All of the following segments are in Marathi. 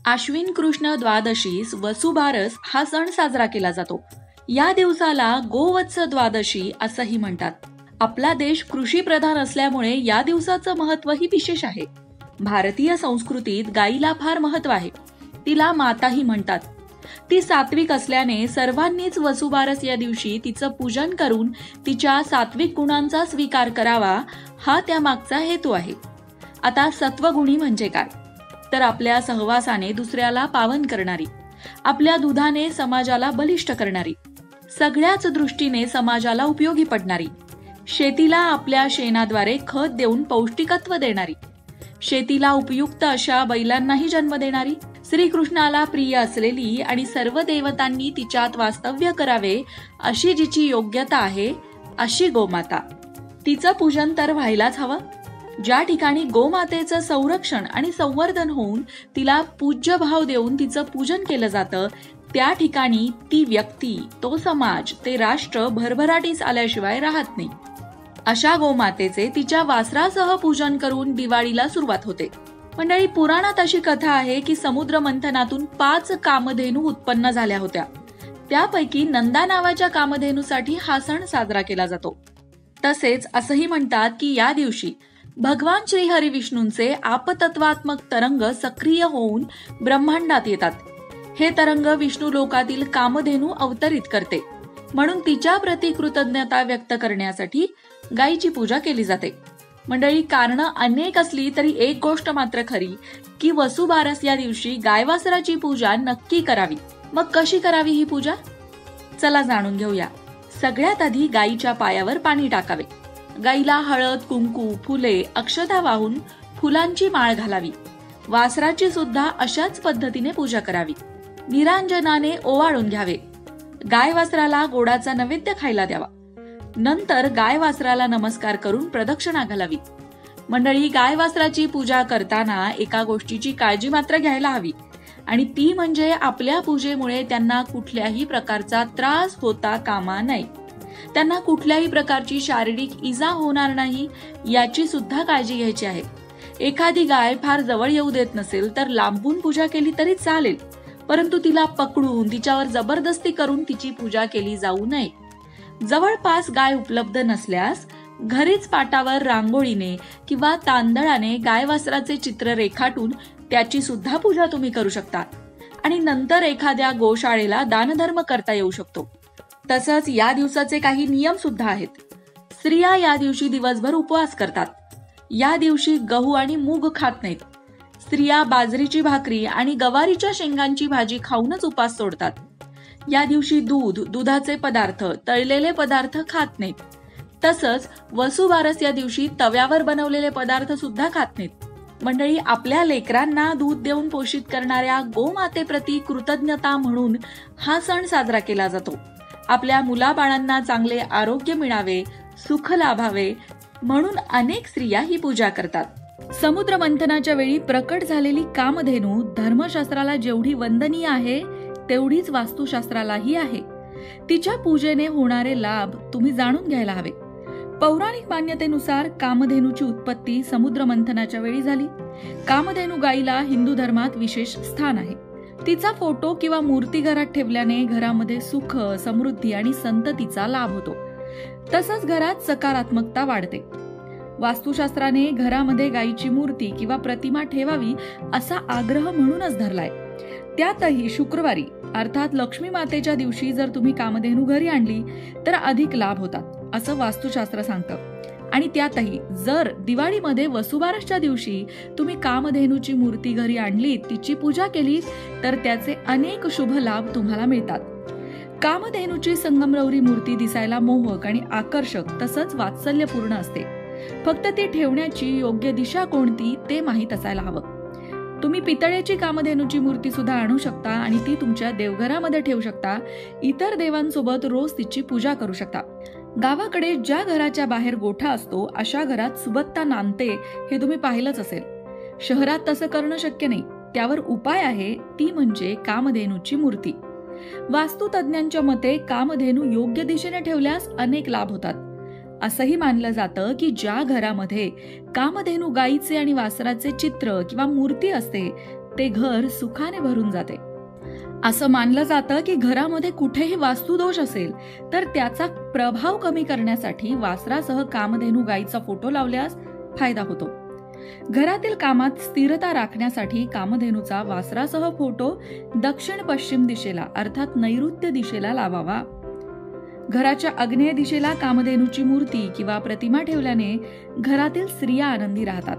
आश्विन कृष्ण द्वादशीस वसुबारस हा सण साजरा केला जातो. या दिवसाला गोवत्स द्वादशी असंही म्हणतात. आपला देश कृषी प्रधान असल्यामुळे या दिवसाचं महत्वही विशेष आहे. भारतीय संस्कृतीत गायीला फार महत्व आहे. तिला माताही म्हणतात. ती सात्विक असल्याने सर्वांनीच वसुबारस या दिवशी तिचं पूजन करून तिच्या सात्विक गुणांचा स्वीकार करावा, हा त्यामागचा हेतू आहे. आता सत्वगुणी म्हणजे काय? तर आपल्या सहवासाने दुसऱ्याला पावन करणारी, आपल्या दुधाने समाजाला बलिष्ठ करणारी, सगळ्याच दृष्टीने समाजाला उपयोगी पडणारी, शेतीला आपल्या शेणाद्वारे खत देऊन पौष्टिकत्व देणारी, शेतीला उपयुक्त अशा बैलांनाही जन्म देणारी, श्रीकृष्णाला प्रिय असलेली आणि सर्व देवतांनी तिच्यात वास्तव्य करावे अशी जिची योग्यता आहे, अशी गोमाता. तिचं पूजन तर व्हायलाच हवं. ज्या ठिकाणी गोमातेचं संरक्षण आणि संवर्धन होऊन तिला पूज्य भाव देऊन तिचं पूजन केलं जातं, त्या ठिकाणी ती व्यक्ती, तो समाज, ते राष्ट्र भरभराटीस आल्याशिवाय राहत नाही. अशा गोमातेचे तिच्या वासरासह पूजन करून दिवाळीला सुरुवात होते. मंडळी, पुराणात अशी कथा आहे की समुद्र मंथनातून 5 कामधेनू उत्पन्न झाल्या होत्या. त्यापैकी नंदा नावाच्या कामधेनूसाठी हा सण साजरा केला जातो. तसेच असंही म्हणतात की या दिवशी भगवान श्री हरी विष्णूंचे आपतत्वात्मक तरंग सक्रिय होऊन ब्रह्मांडात येतात. हे तरंग विष्णू लोकातील कामधेनू अवतरित करते. म्हणून तिच्या प्रती कृतज्ञता व्यक्त करण्यासाठी गायीची पूजा केली जाते. मंडळी, कारणं अनेक असली तरी एक गोष्ट मात्र खरी की वसुबारस या दिवशी गायवासराची पूजा नक्की करावी. मग कशी करावी ही पूजा? चला जाणून घेऊया. सगळ्यात आधी गायीच्या पायावर पाणी टाकावे. गायीला हळद, कुंकू, फुले, अक्षता वाहून फुलांची माळ घालावी. वासराची सुद्धा अशाच पद्धतीने पूजा करावी. निरांजनाने ओवाळून घ्यावे. गाय वासराला गोडाचा नैवेद्य खायला द्यावा. नंतर गाय वासराला नमस्कार करून प्रदक्षिणा घालावी. मंडळी, गाय वासराची पूजा करताना एका गोष्टीची काळजी मात्र घ्यायला हवी, आणि ती म्हणजे आपल्या पूजेमुळे त्यांना कुठल्याही प्रकारचा त्रास होता कामा नये. त्यांना कुठल्याही प्रकारची शारीरिक इजा होणार नाही याची सुद्धा काळजी घ्यायची आहे. एखादी गाय फार जवळ येऊ देत नसेल तर लांबून पूजा केली तरी चालेल, परंतु तिला पकडून तिच्यावर जबरदस्ती करून तिची पूजा केली जाऊ नये. जवळपास गाय उपलब्ध नसल्यास घरीच पाटावर रांगोळीने किंवा तांदळाने गाय वासराचे चित्र रेखाटून त्याची सुद्धा पूजा तुम्ही करू शकता. आणि नंतर एखाद्या गोशाळेला दानधर्म करता येऊ शकतो. तसंच या दिवसाचे काही नियम सुद्धा आहेत. स्त्रिया या दिवशी दिवसभर उपवास करतात. या दिवशी गहू आणि मूग खात नाहीत. स्त्रिया बाजरीची भाकरी आणि गवारीच्या शेंगांची भाजी खाऊनच उपास सोडतात. या दिवशी दूध, दुधाचे पदार्थ, तळलेले पदार्थ खात नाहीत. तसंच वसुबारस या दिवशी तव्यावर बनवलेले पदार्थ सुद्धा खात नाहीत. मंडळी, आपल्या लेकरांना दूध देऊन पोषित करणाऱ्या गोमातेप्रती कृतज्ञता म्हणून हा सण साजरा केला जातो. आपल्या मुलाबाळांना चांगले आरोग्य मिळावे, सुख लाभावे म्हणून अनेक स्त्रिया ही पूजा करतात. समुद्र मंथनाच्या वेळी प्रकट झालेली कामधेनू धर्मशास्त्राला जेवढी वंदनीय आहे तेवढीच वास्तुशास्त्रालाही आहे. तिच्या पूजेने होणारे लाभ तुम्ही जाणून घ्यायला हवे. पौराणिक मान्यतेनुसार कामधेनूची उत्पत्ती समुद्र मंथनाच्या वेळी झाली. कामधेनू गायीला हिंदू धर्मात विशेष स्थान आहे. तिचा फोटो किंवा मूर्ती घरात ठेवल्याने घरामध्ये सुख, समृद्धी आणि संततीचा लाभ होतो. तसंच घरात सकारात्मकता वाढते. वास्तुशास्त्राने घरामध्ये गायीची मूर्ती किंवा प्रतिमा ठेवावी असा आग्रह म्हणूनच धरलाय. त्यातही शुक्रवारी अर्थात लक्ष्मी मातेच्या दिवशी जर तुम्ही कामधेनू घरी आणली तर अधिक लाभ होतात असं वास्तुशास्त्र सांगतं. आणि त्यातही जर दिवाळीमध्ये वसुबारसच्या दिवशी तुम्ही कामधेनूची मूर्ती घरी आणली, तिची पूजा केली तर त्याचे अनेक शुभ लाभ तुम्हाला मिळतात. कामधेनूची संगमरवरी मूर्ती दिसायला मोहक आणि आकर्षक तसंच वात्सल्यपूर्ण असते. फक्त ती ठेवण्याची योग्य दिशा कोणती ते माहीत असायला हवं. तुम्ही पितळेची कामधेनूची मूर्ती सुद्धा आणू शकता आणि ती तुमच्या देवघरामध्ये ठेवू शकता. इतर देवांसोबत रोज तिची पूजा करू शकता. गावाकडे ज्या घराच्या बाहेर गोठा असतो अशा घरात सुबत्ता नांदते हे तुम्ही पाहिलंच असेल. शहरात तसं करणं शक्य नाही. त्यावर उपाय आहे, ती म्हणजे कामधेनूची मूर्ती. वास्तुतज्ञांच्या मते कामधेनू योग्य दिशेने ठेवल्यास अनेक लाभ होतात. असंही मानलं जातं की ज्या घरामध्ये कामधेनू गायीचे आणि वासराचे चित्र किंवा मूर्ती असते ते घर सुखाने भरून जाते. असं मानलं जातं की घरामध्ये कुठेही वास्तुदोष असेल तर त्याचा प्रभाव कमी करण्यासाठी वासरासह कामधेनू गायीचा फोटो लावल्यास फायदा होतो. घरातील कामात स्थिरता राखण्यासाठी कामधेनूचा वासरासह फोटो दक्षिण पश्चिम दिशेला अर्थात नैऋत्य दिशेला लावावा. घराच्या आग्नेय दिशेला कामधेनूची मूर्ती किंवा प्रतिमा ठेवल्याने घरातील स्त्रिया आनंदी राहतात.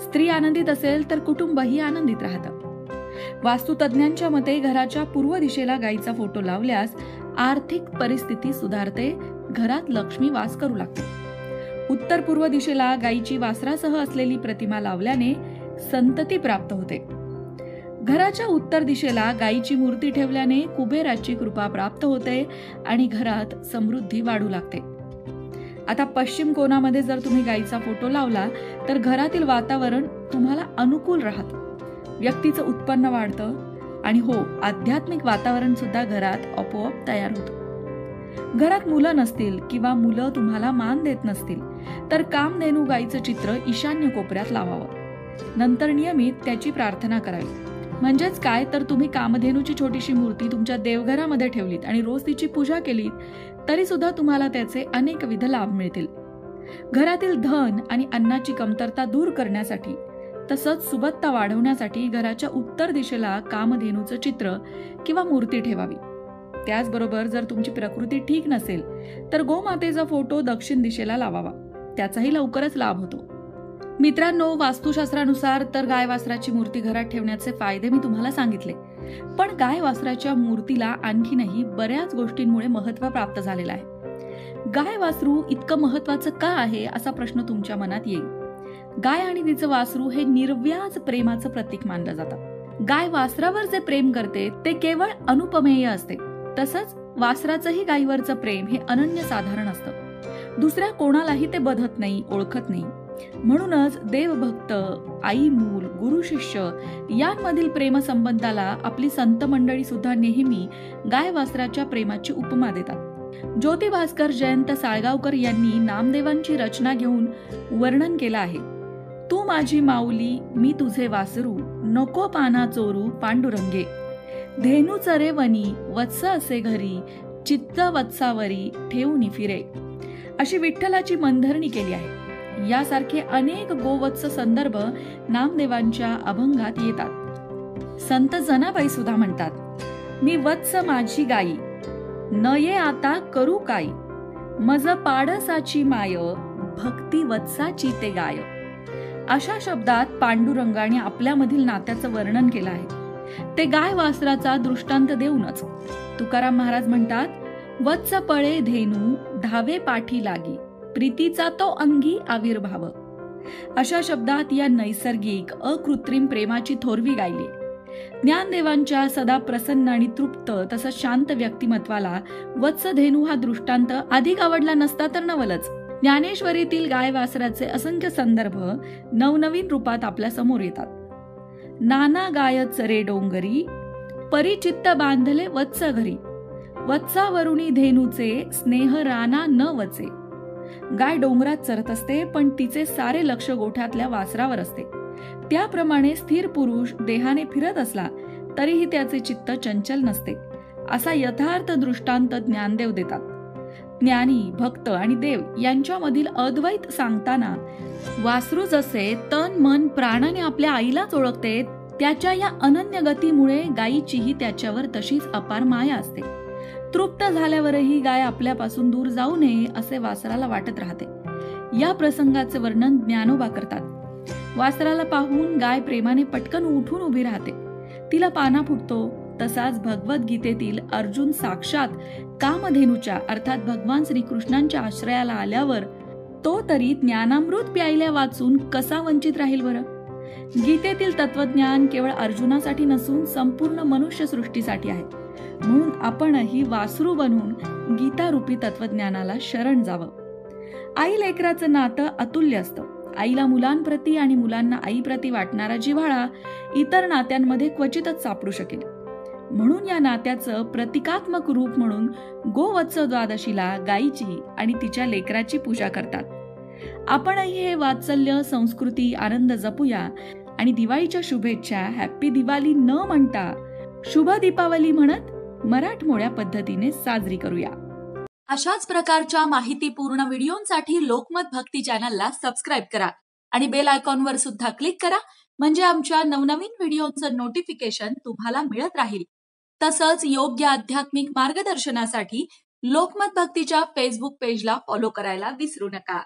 स्त्री आनंदित असेल तर कुटुंबही आनंदित राहतं. वास्तुतज्ञांच्या मते घराच्या पूर्व दिशेला गायीचा फोटो लावल्यास आर्थिक परिस्थिती सुधारते, घरात लक्ष्मी वास करू लागते. उत्तर पूर्व दिशेला गायीची वासरासह असलेली प्रतिमा लावल्याने संतती प्राप्त होते. घराच्या उत्तर दिशेला गायीची मूर्ती ठेवल्याने कुबेराची कृपा प्राप्त होते आणि घरात समृद्धी वाढू लागते. आता पश्चिम कोणामध्ये जर तुम्ही गायीचा फोटो लावला तर घरातील वातावरण तुम्हाला अनुकूल राहतं, व्यक्तीचं उत्पन्न वाढतं आणि हो, आध्यात्मिक वातावरण सुद्धा घरात आपोआप तयार होतं. घरात मुलं नसतील किंवा मुलं तुम्हाला मान देत नसतील तर कामधेनू गायीचं चित्र ईशान्य कोपऱ्यात लावावं. नंतर नियमित त्याची प्रार्थना करावी. म्हणजेच काय तर तुम्ही कामधेनूची छोटीशी मूर्ती तुमच्या देवघरामध्ये ठेवलीत आणि रोज तिची पूजा केलीत तरी सुद्धा तुम्हाला त्याचे अनेकविध लाभ मिळतील. घरातील धन आणि अन्नाची कमतरता दूर करण्यासाठी तसंच सुबत्ता वाढवण्यासाठी घराच्या उत्तर दिशेला कामधेनूचं चित्र किंवा मूर्ती ठेवावी. त्याचबरोबर जर तुमची प्रकृती ठीक नसेल तर गोमातेचा फोटो दक्षिण दिशेला लावावा, त्याचाही लवकरच लाभ होतो. मित्रांनो, वास्तुशास्त्रानुसार तर गाय वासराची मूर्ती घरात ठेवण्याचे फायदे मी तुम्हाला सांगितले, पण गाय वासराच्या मूर्तीला आणखीनही बऱ्याच गोष्टींमुळे महत्त्व प्राप्त झालेलं आहे. गाय वासरू इतकं महत्वाचं का आहे असा प्रश्न तुमच्या मनात येईल. गाय आणि तिचं वासरू हे निर्व्याज प्रेमाचं प्रतीक मानलं जातं. गाय वासरावर जे प्रेम करते ते केवळ अनुपमेय असते. तसंच वासराचंही गायीवरचं प्रेम हे अनन्यसाधारण असतं. दुसऱ्या कोणालाही ते बधत नाही, ओळखत नाही. म्हणूनच देवभक्त, आई मूल, गुरु शिष्य यांमधील प्रेमसंबंधाला आपली संत मंडळी सुद्धा नेहमी गाय वासराच्या प्रेमाची उपमा देतात. ज्योती भास्कर जयंत साळगावकर यांनी नामदेवांची रचना घेऊन वर्णन केलं आहे. तू माझी माऊली, मी तुझे वासरू, नको पाना चोरू पांडुरंगे. धेनू चरे वनी, वत्स असे घरी, चित्त वत्सावरी ठेवून फिरे. अशी विठ्ठलाची मनधरणी केली आहे. यासारखे अनेक गोवत्स संदर्भ नामदेवांच्या अभंगात येतात. संत जनाबाई सुद्धा म्हणतात, मी वत्स माझी गाई, न ये आता करू काय, मज पाडसाची माय, भक्ती वत्साची ते गाय. अशा शब्दात पांडुरंगाने आपल्यामधील नात्याचं वर्णन केलं आहे, ते गाय वासराचा दृष्टांत देऊनच. तुकाराम महाराज म्हणतात, वत्स पळे धेनू, धावे पाठी लागी, प्रीतीचा तो अंगी आविर्भाव. अशा शब्दात या नैसर्गिक अकृत्रिम प्रेमाची थोरवी गायली. ज्ञानदेवांच्या सदा प्रसन्न आणि तृप्त तसंच शांत व्यक्तिमत्वाला वत्सधेनू हा दृष्टांत अधिक आवडला नसता तर नवलच. ज्ञानेश्वरीतील गाय वासराचे असंख्य संदर्भ नवनवीन रूपात आपल्या समोर येतात. नाना गाय चरे डोंगरी, परिचित्त बांधले वत्स घरी, वत्सावरुणी धेनूचे स्नेह राना न वचे. गाय डोंगरात चरत असते पण तिचे सारे लक्ष गोठ्यातल्या वासरावर असते. त्याप्रमाणे स्थिर पुरुष देहाने फिरत असला तरीही त्याचे चित्त चंचल नसते, असा यथार्थ दृष्टांत ज्ञानदेव देतात. ज्ञानी, भक्त आणि देव यांच्यामधील अद्वैत सांगताना वासरू जसे तन मन प्राणाने आपल्या आईलाच ओळखते, त्याच्या या अनन्य गतीमुळे गायीचीही त्याच्यावर तशीच अपार माया असते. तृप्त झाल्यावरही गाय आपल्यापासून दूर जाऊ नये असे वासराला वाटत राहते. या प्रसंगाचे वर्णन ज्ञानोबा करतात. वासराला पाहून गाय प्रेमाने पटकन उठून उभी राहते, तिला पाना फुटतो. तसाच भगवद्गीतेतील अर्जुन साक्षात कामधेनूच्या अर्थात भगवान श्रीकृष्णांच्या आश्रयाला आल्यावर तो तरी ज्ञानामृत प्यायल्या वाचून कसा वंचित राहील बरं. गीतेतील तत्वज्ञान केवळ अर्जुनासाठी नसून संपूर्ण मनुष्य सृष्टीसाठी आहे. म्हणून आपणही वासरू बनून गीतारूपी तत्वज्ञानाला शरण जावं. आई लेकराचं नातं अतुल्य असतं. आईला मुलांप्रती आणि मुलांना आईप्रती वाटणारा जिव्हाळा इतर नात्यांमध्ये क्वचितच सापडू शकेल. म्हणून या नात्याचं प्रतिकात्मक रूप म्हणून गोवत्स द्वादशीला गायीची आणि तिच्या लेकराची पूजा करतात. आपणही हे वात्सल्य, संस्कृती, आनंद जपूया आणि दिवाळीच्या शुभेच्छा हॅप्पी दिवाळी न म्हणता शुभ दीपावली म्हणत मराठमोळ्या पद्धतीने साजरी करूया. अशाच प्रकारच्या माहितीपूर्ण व्हिडिओंसाठी लोकमत भक्ती चॅनलला सबस्क्राईब करा आणि बेल आयकॉनवर सुद्धा क्लिक करा, म्हणजे आमच्या नवनवीन व्हिडिओंचं नोटिफिकेशन तुम्हाला मिळत राहील. तसंच योग्य आध्यात्मिक मार्गदर्शनासाठी लोकमत भक्तीच्या फेसबुक पेजला फॉलो करायला विसरू नका.